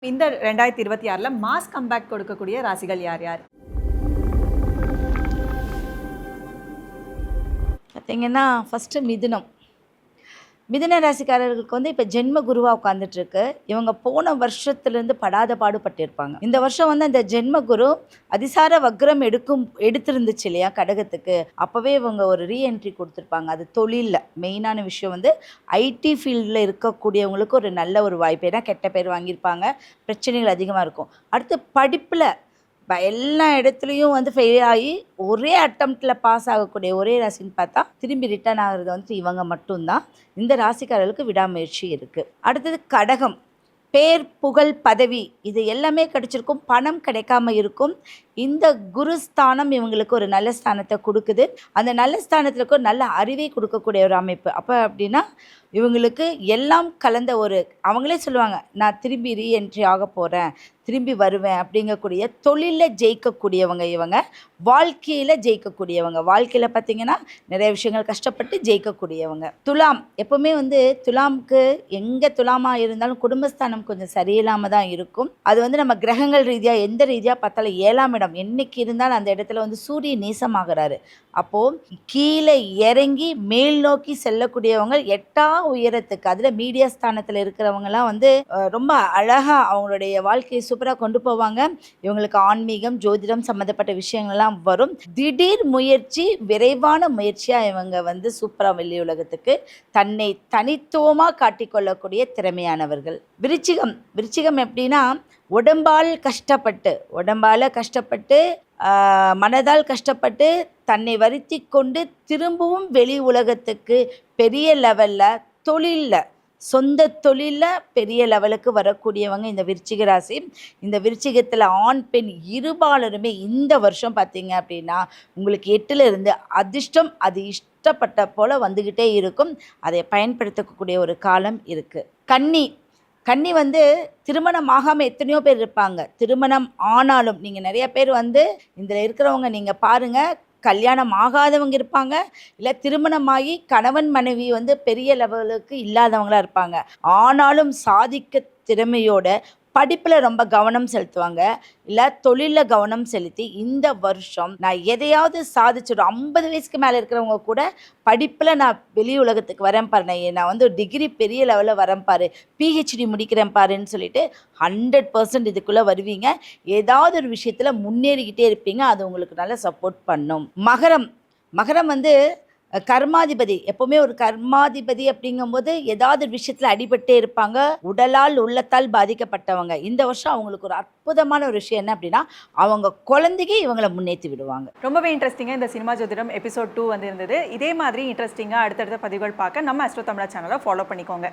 இந்த 2026ல mass comeback கொடுக்கக்கூடிய ராசிகள் யார் யார்? பார்த்தீங்கன்னா ஃபஸ்ட்டு மிதுன ராசிக்காரர்களுக்கு வந்து இப்போ ஜென்ம குருவாக உட்காந்துட்ருக்கு. இவங்க போன வருஷத்துலேருந்து படாத பாடுபட்டிருப்பாங்க. இந்த வருஷம் வந்து அந்த ஜென்ம குரு அதிசார வக்ரம் எடுத்திருந்துச்சு இல்லையா கடகத்துக்கு, அப்போவே இவங்க ஒரு ரீஎன்ட்ரி கொடுத்துருப்பாங்க. அது தொழிலில் மெயினான விஷயம் வந்து ஐடி ஃபீல்டில் இருக்கக்கூடியவங்களுக்கு ஒரு நல்ல ஒரு வாய்ப்பு. ஏன்னா கெட்ட பேர் வாங்கியிருப்பாங்க, பிரச்சனைகள் அதிகமாக இருக்கும். அடுத்து படிப்பில் எல்லா இடத்துலையும் வந்து ஃபெயில் ஆகி ஒரே அட்டம்ப்டில் பாஸ் ஆகக்கூடிய ஒரே ராசின்னு பார்த்தா திரும்பி ரிட்டர்ன் ஆகிறது வந்து இவங்க மட்டும்தான். இந்த ராசிக்காரர்களுக்கு விடாமுயற்சி இருக்குது. அடுத்தது கடகம். பேர் புகழ் பதவி இது எல்லாமே கிடைச்சிருக்கும், பணம் கிடைக்காம இருக்கும். இந்த குருஸ்தானம் இவங்களுக்கு ஒரு நல்ல ஸ்தானத்தை கொடுக்குது. அந்த நல்ல ஸ்தானத்துக்கு ஒரு நல்ல அறிவை கொடுக்கக்கூடிய ஒரு அமைப்பு. அப்போ அப்படின்னா இவங்களுக்கு எல்லாம் கலந்த ஒரு, அவங்களே சொல்லுவாங்க நான் திரும்பி ரீஎன்ட்ரி ஆக போகிறேன், திரும்பி வருவேன் அப்படிங்கக்கூடிய தொழிலில் ஜெயிக்கக்கூடியவங்க இவங்க. வாழ்க்கையில் ஜெயிக்கக்கூடியவங்க, வாழ்க்கையில் பார்த்திங்கன்னா நிறைய விஷயங்கள் கஷ்டப்பட்டு ஜெயிக்கக்கூடியவங்க. துலாம். எப்போவுமே வந்து துலாமுக்கு எங்கே துலாமாக இருந்தாலும் குடும்பஸ்தானம் கொஞ்சம் சரியில்லாமல் தான் இருக்கும். அது வந்து நம்ம கிரகங்கள் ரீதியாக எந்த ரீதியாக பார்த்தாலும் 7ஆம் இடம் என்னைக்கு இருந்தாலும் அந்த இடத்துல வந்து சூரியன் நீசமாகிறாரு. அப்போது கீழே இறங்கி மேல் நோக்கி செல்லக்கூடியவங்க 8ஆம் உயரத்துக்கு, அதில் மீடியா ஸ்தானத்தில் இருக்கிறவங்கலாம் வந்து ரொம்ப அழகாக அவங்களுடைய வாழ்க்கையை சூப்பராக கொண்டு போவாங்க. இவங்களுக்கு ஆன்மீகம் ஜோதிடம் சம்மந்தப்பட்ட விஷயங்கள்லாம் வரும். திடீர் முயற்சி விரைவான முயற்சியாக இவங்க வந்து சூப்பராக வெளி உலகத்துக்கு தன்னை தனித்துவமாக காட்டிக்கொள்ளக்கூடிய திறமையானவர்கள். விருச்சிகம் எப்படின்னா உடம்பால் கஷ்டப்பட்டு மனதால் கஷ்டப்பட்டு தன்னை வருத்தி கொண்டு திரும்பவும் வெளி உலகத்துக்கு பெரிய லெவலில் தொழிலில் சொந்த தொழிலில் பெரிய லெவலுக்கு வரக்கூடியவங்க இந்த விருச்சிக ராசி. இந்த விருச்சிகத்தில் ஆண் பெண் இருபாலருமே இந்த வருஷம் பார்த்தீங்க அப்படின்னா உங்களுக்கு 8ல் இருந்து அதிர்ஷ்டம் அது இஷ்டப்பட்ட போல் வந்துக்கிட்டே இருக்கும். அதை பயன்படுத்தக்கூடிய ஒரு காலம் இருக்குது. கன்னி வந்து திருமணம் ஆகாமல் எத்தனையோ பேர் இருப்பாங்க. திருமணம் ஆனாலும் நீங்கள் நிறைய பேர் வந்து இதில் இருக்கிறவங்க நீங்கள் பாருங்கள், கல்யாணம் ஆகாதவங்க இருப்பாங்க, இல்லை திருமணமாகி கணவன் மனைவி வந்து பெரிய லெவலுக்கு இல்லாதவங்களாக இருப்பாங்க. ஆனாலும் சாதிக்க திறமையோட படிப்பில் ரொம்ப கவனம் செலுத்துவாங்க, இல்லை தொழிலில் கவனம் செலுத்தி இந்த வருஷம் நான் எதையாவது சாதிச்சிடும். 50 வயசுக்கு மேலே இருக்கிறவங்க கூட படிப்பில் நான் வெளி உலகத்துக்கு வரேன் பாரு, நான் வந்து டிகிரி பெரிய லெவலில் வரேன் பாரு, பிஹெச்டி முடிக்கிறேன் பாருன்னு சொல்லிட்டு 100% இதுக்குள்ளே வருவீங்க. ஏதாவது ஒரு விஷயத்தில் முன்னேறிக்கிட்டே இருப்பீங்க. அது உங்களுக்கு நல்லா சப்போர்ட் பண்ணும். மகரம் வந்து கர்மாதிபதி. எப்போவுமே ஒரு கர்மாதிபதி அப்படிங்கும்போது ஏதாவது விஷயத்தில் அடிபட்டே இருப்பாங்க, உடலால் உள்ளத்தால் பாதிக்கப்பட்டவங்க. இந்த வருஷம் அவங்களுக்கு ஒரு அற்புதமான ஒரு விஷயம் என்ன அப்படின்னா அவங்க குழந்தைக்கு இவங்களை முன்னேற்றி விடுவாங்க. ரொம்பவே இன்ட்ரெஸ்டிங்காக இந்த சினிமா ஜோதிடம் எபிசோட் 2 வந்து இருந்தது. இதே மாதிரி இன்ட்ரெஸ்டிங்காக அடுத்தடுத்த பதிவுகள் பார்க்க நம்ம அஸ்ட்ரோ தமிழா சேனலை ஃபாலோ பண்ணிக்கோங்க.